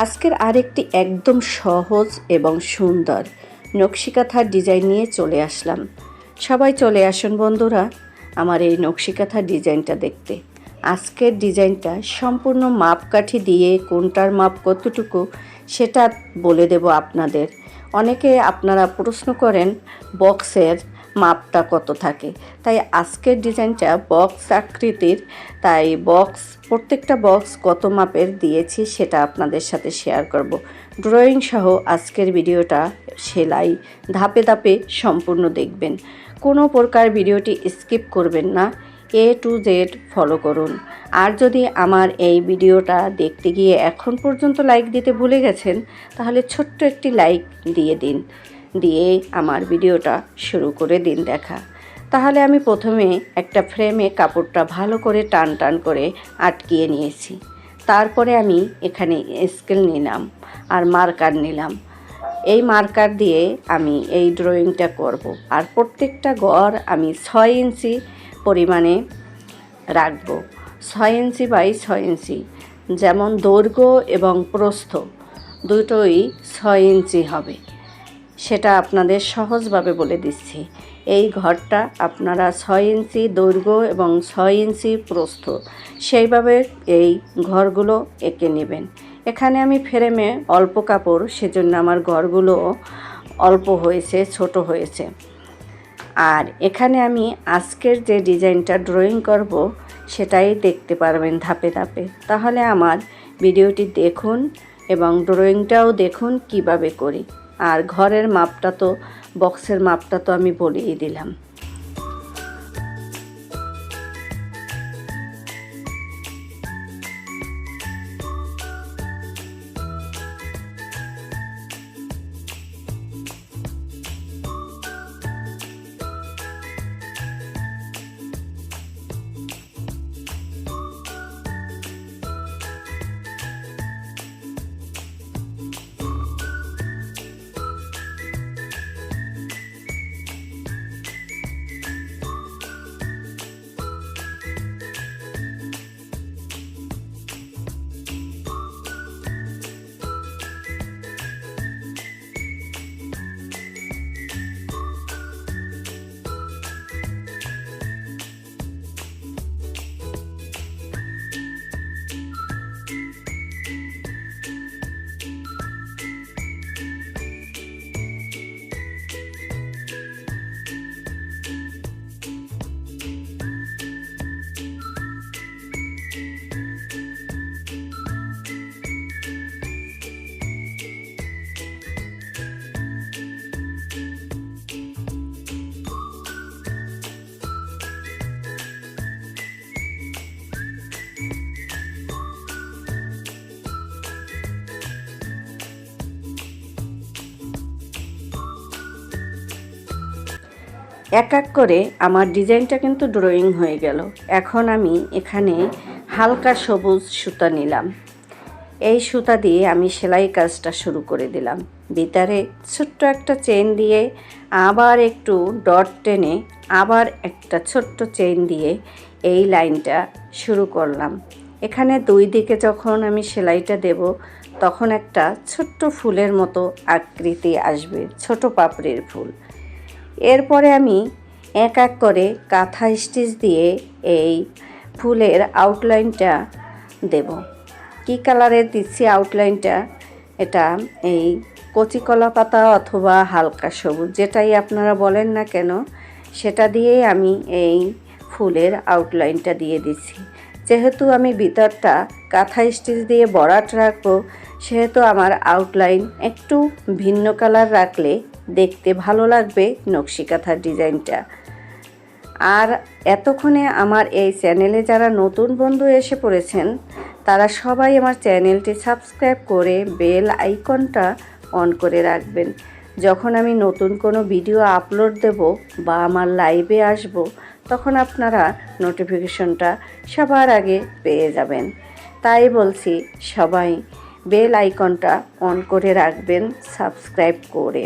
আজকের আরেকটি একদম সহজ এবং সুন্দর নকশিকাঁথার ডিজাইন নিয়ে চলে আসলাম। সবাই চলে আসুন বন্ধুরা আমার এই নকশিকাঁথার ডিজাইনটা দেখতে। আজকের ডিজাইনটা সম্পূর্ণ মাপকাঠি দিয়ে কোনটার মাপ কতটুকু সেটা বলে দেব আপনাদের। অনেকে আপনারা প্রশ্ন করেন বক্সের মাপটা কত থাকে, তাই আজকের ডিজাইনটা বক্স আকৃতির, তাই প্রত্যেকটা বক্স কত মাপের দিয়েছি সেটা আপনাদের সাথে শেয়ার করব। ড্রয়িং সহ আজকের ভিডিওটা সেলাই ধাপে ধাপে সম্পূর্ণ দেখবেন, কোনো প্রকার ভিডিওটি স্কিপ করবেন না, A to Z ফলো করুন। আর যদি আমার এই ভিডিওটা দেখতে গিয়ে এখন পর্যন্ত লাইক দিতে ভুলে গেছেন তাহলে ছোট্ট একটি লাইক দিয়ে দিন, দিয়ে আমার ভিডিওটা শুরু করে দিন দেখা। তাহলে আমি প্রথমে একটা ফ্রেমে কাপড়টা ভালো করে টান টান করে আটকিয়ে নিয়েছি। তারপরে আমি এখানে স্কেল নিলাম আর মার্কার নিলাম। এই মার্কার দিয়ে আমি এই ড্রয়িংটা করব। আর প্রত্যেকটা গড় আমি 6 ইঞ্চি পরিমাণে রাখবো, 6 ইঞ্চি বাই 6 ইঞ্চি, যেমন দৈর্ঘ্য এবং প্রস্থ দুটোই 6 ইঞ্চি হবে। সেটা আপনাদের সহজভাবে বলে দিচ্ছি। এই ঘরটা আপনারা 6 ইঞ্চি দৈর্ঘ্য এবং 6 ইঞ্চি প্রস্থ সেইভাবে এই ঘরগুলো এঁকে নেবেন। এখানে আমি ফ্রেমে অল্প কাপড়, সেজন্য আমার ঘরগুলো অল্প হয়েছে, ছোট হয়েছে। আর এখানে আমি আজকের যে ডিজাইনটা ড্রয়িং করব সেটাই দেখতে পারবেন ধাপে ধাপে। তাহলে আমার ভিডিওটি দেখুন এবং ড্রয়িংটাও দেখুন কিভাবে করি। আর ঘরের মাপটা তো, বক্সের মাপটা তো আমি বলেই দিলাম। এক এক করে আমার ডিজাইনটা কিন্তু ড্রয়িং হয়ে গেল। এখন আমি এখানে হালকা সবুজ সুতা নিলাম। এই সুতা দিয়ে আমি সেলাই কাজটা শুরু করে দিলাম। ভিতরে ছোট্ট একটা চেইন দিয়ে আবার একটু ডট টেনে আবার একটা ছোট্ট চেইন দিয়ে এই লাইনটা শুরু করলাম। এখানে দুই দিকে যখন আমি সেলাইটা দেব তখন একটা ছোট্ট ফুলের মতো আকৃতি আসবে, ছোট পাপড়ির ফুল। এরপরে আমি এক এক করে কাঁথা স্টিচ দিয়ে এই ফুলের আউটলাইনটা দেব। কি কালারের দিচ্ছি আউটলাইনটা, এটা এই কচি কলা পাতা অথবা হালকা সবুজ, যেটাই আপনারা বলেন না কেন, সেটা দিয়েই আমি এই ফুলের আউটলাইনটা দিয়ে দিচ্ছি। যেহেতু আমি ভিতরটা কাঁথা স্টিচ দিয়ে ভরাট রাখবো, সেহেতু আমার আউটলাইন একটু ভিন্ন কালার রাখলে দেখতে ভালো লাগবে নকশিকাঁথার ডিজাইনটা। আর এতক্ষণে আমার এই চ্যানেলে যারা নতুন বন্ধু এসে পড়েছেন তারা সবাই আমার চ্যানেলটি সাবস্ক্রাইব করে বেল আইকনটা অন করে রাখবেন। যখন আমি নতুন কোনো ভিডিও আপলোড দেব বা আমার লাইভে আসব তখন আপনারা নোটিফিকেশনটা সবার আগে পেয়ে যাবেন। তাই বলছি সবাই বেল আইকনটা অন করে রাখবেন সাবস্ক্রাইব করে।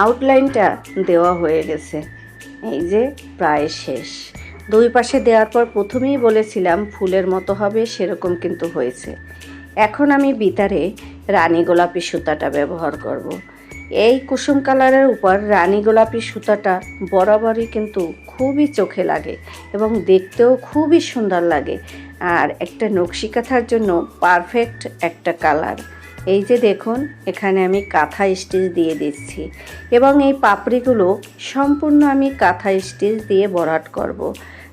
আউটলাইনটা দেওয়া হয়ে গেছে, এই যে প্রায় শেষ। দুই পাশে দেওয়ার পর প্রথমেই বলেছিলাম ফুলের মতো হবে, সেরকম কিন্তু হয়েছে। এখন আমি ভিতরে রানী গোলাপি সুতাটা ব্যবহার করব। এই কুসুম কালারের উপর রানী গোলাপি সুতাটা বরাবরই কিন্তু খুবই চোখে লাগে এবং দেখতেও খুবই সুন্দর লাগে, আর একটা নকশি কাঁথার জন্য পারফেক্ট একটা কালার। এই যে দেখুন, এখানে আমি কাঁথা স্টিচ দিয়ে দিচ্ছি এবং এই পাপড়িগুলো সম্পূর্ণ আমি কাঁথা স্টিচ দিয়ে ভরাট করব।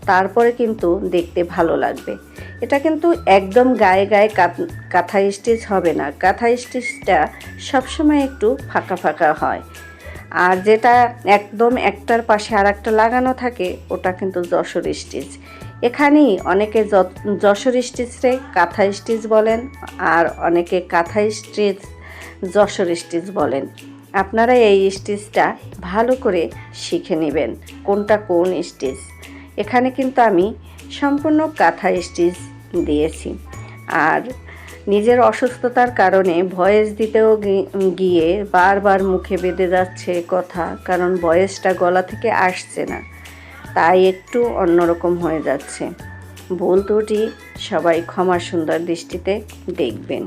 তারপরে কিন্তু দেখতে ভালো লাগবে। এটা কিন্তু একদম গায়ে গায়ে কাঁথা স্টিচ হবে না, কাঁথা স্টিচটা সবসময় একটু ফাঁকা ফাঁকা হয়। আর যেটা একদম একটার পাশে আর একটা লাগানো থাকে ওটা কিন্তু যশোর স্টিচ। এখানেই অনেকে যশোর স্টিচে কাঁথা স্টিচ বলেন, আর অনেকে কাঁথা স্টিচ যশোর স্টিচ বলেন। আপনারা এই স্টিচটা ভালো করে শিখে নেবেন কোনটা কোন স্টিচ। এখানে কিন্তু আমি সম্পূর্ণ কাঁথা স্টিচ দিয়েছি। আর নিজের অসুস্থতার কারণে ভয়েস দিতেও গিয়ে বারবার মুখে বেঁধে যাচ্ছে কথা, কারণ ভয়েসটা গলা থেকে আসছে না, তাই একটু অন্যরকম হয়ে যাচ্ছে। ভুল ত্রুটি সবাই ক্ষমা সুন্দর দৃষ্টিতে দেখবেন।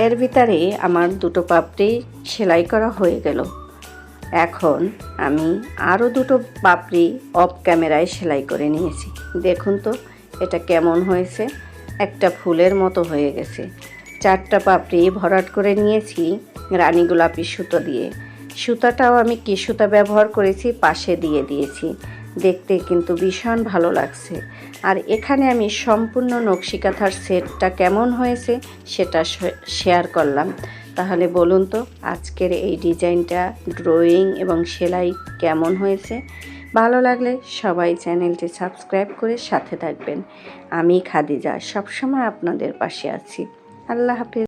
এর ভিতরে আমার দুটো পাপড়ি সেলাই করা হয়ে গেল। এখন আমি আরও দুটো পাপড়ি অফ ক্যামেরায় সেলাই করে নিয়েছি। দেখুন তো এটা কেমন হয়েছে, একটা ফুলের মতো হয়ে গেছে। চারটা পাপড়ি ভরাট করে নিয়েছি রানী গোলাপি সুতো দিয়ে। সুতাটাও আমি কি সুতা ব্যবহার করেছি পাশে দিয়ে দিয়েছি, দেখতে কিন্তু ভীষণ ভালো লাগছে। আর এখানে আমি সম্পূর্ণ নকশি কাঁথার সেটটা কেমন হয়েছে সেটা শেয়ার করলাম। তাহলে বলুন তো আজকের এই ডিজাইনটা, ড্রয়িং এবং সেলাই কেমন হয়েছে? ভালো লাগলে সবাই চ্যানেলটি সাবস্ক্রাইব করে সাথে থাকবেন। আমি খাদিজা সবসময় আপনাদের পাশে আছি। আল্লাহ হাফেজ।